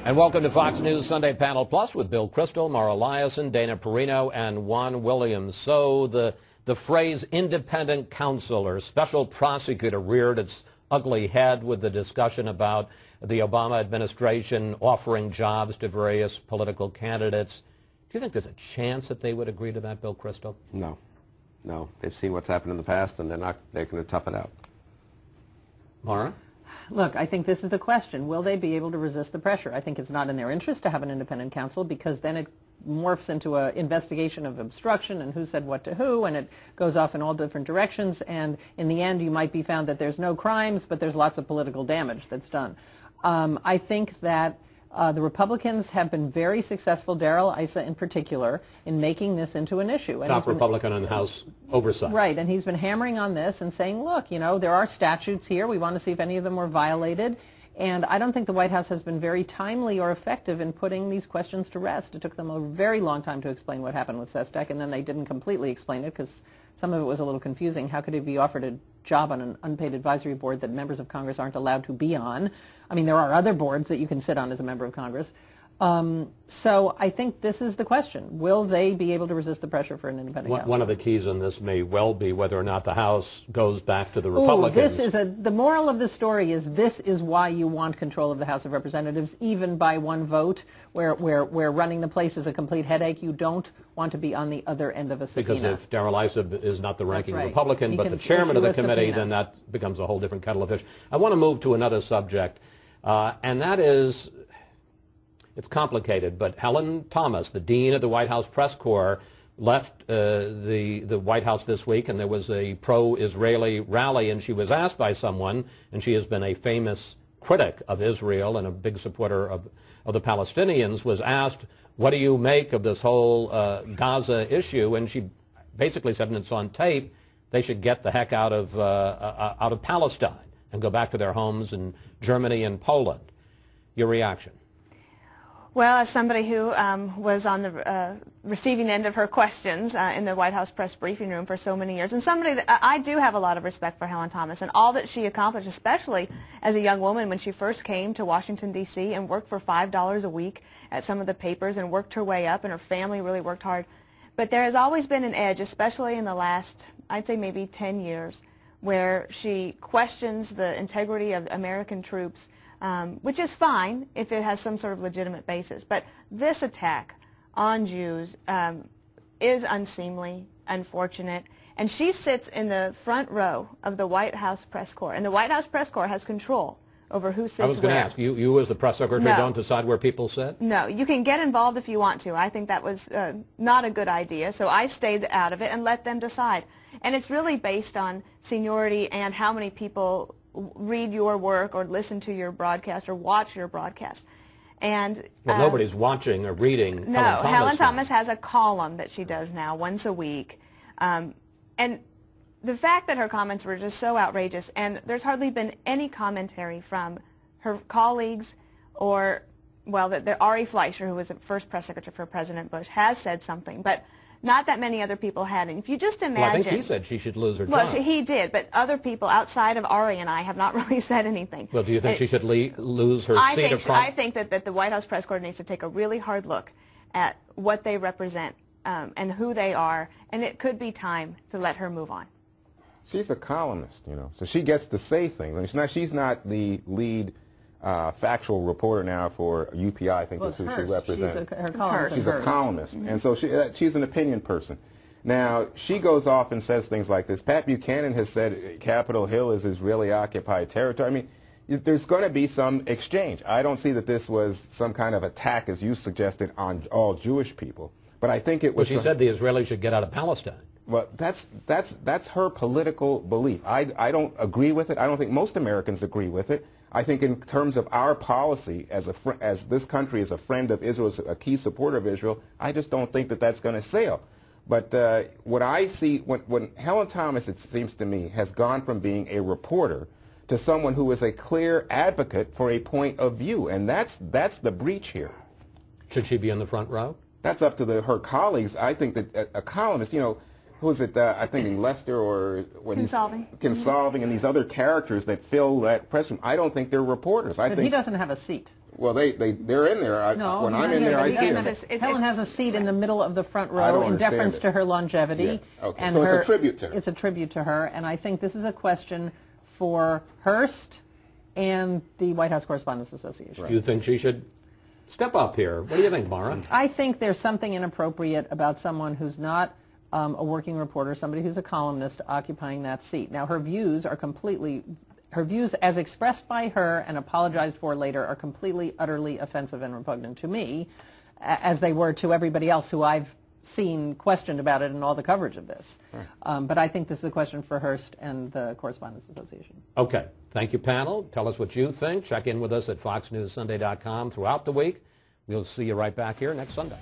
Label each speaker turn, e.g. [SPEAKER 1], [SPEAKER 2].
[SPEAKER 1] And welcome to Fox News Sunday Panel Plus with Bill Kristol, Mara Liasson, Dana Perino, and Juan Williams. So the phrase independent counsel or special prosecutor reared its ugly head with the discussion about the Obama administration offering jobs to various political candidates. Do you think there's a chance that they would agree to that, Bill Kristol?
[SPEAKER 2] No. No. They've seen what's happened in the past, and they're going to tough it out.
[SPEAKER 1] Mara?
[SPEAKER 3] Look, I think this is the question. Will they be able to resist the pressure? I think it's not in their interest to have an independent counsel because then it morphs into an investigation of obstruction and who said what to who, and it goes off in all different directions, and in the end you might be found that there's no crimes, but there's lots of political damage that's done. I think that the Republicans have been very successful, Darrell Issa in particular, in making this into an issue. And
[SPEAKER 1] top Republican in House oversight.
[SPEAKER 3] Right, and he's been hammering on this and saying, look, you know, there are statutes here. We want to see if any of them were violated. And I don't think the White House has been very timely or effective in putting these questions to rest. It took them a very long time to explain what happened with Sestak, and then they didn't completely explain it because some of it was a little confusing. How could he be offered a job on an unpaid advisory board that members of Congress aren't allowed to be on? I mean, there are other boards that you can sit on as a member of Congress. So I think this is the question. Will they be able to resist the pressure for an independent counsel?
[SPEAKER 1] One of the keys in this may well be whether or not the House goes back to the Republicans.
[SPEAKER 3] The moral of the story is this is why you want control of the House of Representatives, even by one vote, where running the place is a complete headache. You don't want to be on the other end of a subpoena.
[SPEAKER 1] Because if Darrell Issa is not the ranking
[SPEAKER 3] right.
[SPEAKER 1] Republican, but the chairman of the committee, then that becomes a whole different kettle of fish. I want to move to another subject, and that is, it's complicated, but Helen Thomas, the dean of the White House press corps, left the White House this week, and there was a pro-Israeli rally, and she was asked by someone, and she has been a famous critic of Israel and a big supporter of the Palestinians, was asked, what do you make of this whole Gaza issue? And she basically said, and it's on tape, they should get the heck out of Palestine and go back to their homes in Germany and Poland. Your reaction?
[SPEAKER 4] Well, as somebody who was on the receiving end of her questions in the White House press briefing room for so many years, and somebody that I do have a lot of respect for Helen Thomas and all that she accomplished, especially as a young woman when she first came to Washington, D.C. and worked for $5 a week at some of the papers and worked her way up, and her family really worked hard. But there has always been an edge, especially in the last, I'd say maybe 10 years, where she questions the integrity of American troops, which is fine if it has some sort of legitimate basis. But this attack on Jews is unseemly, unfortunate, and she sits in the front row of the White House press corps, and the White House press corps has control over who sits where.
[SPEAKER 1] I was going to ask, you as the press secretary don't decide where people sit?
[SPEAKER 4] No, you can get involved if you want to. I think that was not a good idea, so I stayed out of it and let them decide. And it's really based on seniority and how many people read your work or listen to your broadcast or watch your broadcast. And
[SPEAKER 1] well, nobody's watching or reading.
[SPEAKER 4] No, Helen Thomas has a column that she does now once a week. And the fact that her comments were just so outrageous, and there's hardly been any commentary from her colleagues or, well, Ari Fleischer, who was the first press secretary for President Bush, has said something, but not that many other people had. And if you just imagine...
[SPEAKER 1] Well, I think he said she should lose her job.
[SPEAKER 4] Well, he did, but other people outside of Ari and I have not really said anything.
[SPEAKER 1] Well, do you think she should lose her seat?
[SPEAKER 4] I think that the White House press corps needs to take a really hard look at what they represent and who they are, and it could be time to let her move on.
[SPEAKER 5] She's a columnist, you know, so she gets to say things. I mean, she's not the lead factual reporter now for UPI, I think is who she represents. She's a columnist, and so she's an opinion person. Now, she goes off and says things like this. Pat Buchanan has said Capitol Hill is Israeli-occupied territory. I mean, there's going to be some exchange. I don't see that this was some kind of attack, as you suggested, on all Jewish people. But I think it was...
[SPEAKER 1] Well, she said the Israelis should get out of Palestine.
[SPEAKER 5] Well, that's her political belief. I don't agree with it. I don't think most Americans agree with it. I think in terms of our policy as this country is a friend of Israel, a key supporter of Israel, I just don't think that that's going to sail. But what I see, when Helen Thomas, it seems to me, has gone from being a reporter to someone who is a clear advocate for a point of view, and that's the breach here.
[SPEAKER 1] Should she be in the front row?
[SPEAKER 5] That's up to her colleagues. I think that a columnist, you know, who is it? I think in Lester or Consolving and these other characters that fill that press room. I don't think they're reporters.
[SPEAKER 3] But he doesn't have a seat.
[SPEAKER 5] Well, they're in there.
[SPEAKER 3] No,
[SPEAKER 5] when I'm in there, I see them.
[SPEAKER 3] Helen has a seat in the middle of the front row in deference to her longevity.
[SPEAKER 5] Yeah. Okay. And so it's a tribute to her.
[SPEAKER 3] It's a tribute to her, and I think this is a question for Hearst and the White House Correspondents Association.
[SPEAKER 1] Right. You think she should step up here? What do you think, Mara?
[SPEAKER 3] I think there's something inappropriate about someone who's not a working reporter, somebody who's a columnist occupying that seat. Now, her views as expressed by her and apologized for later are completely, utterly offensive and repugnant to me, as they were to everybody else who I've seen questioned about it in all the coverage of this. Right. But I think this is a question for Hearst and the Correspondents Association.
[SPEAKER 1] Okay. Thank you, panel. Tell us what you think. Check in with us at foxnewssunday.com throughout the week. We'll see you right back here next Sunday.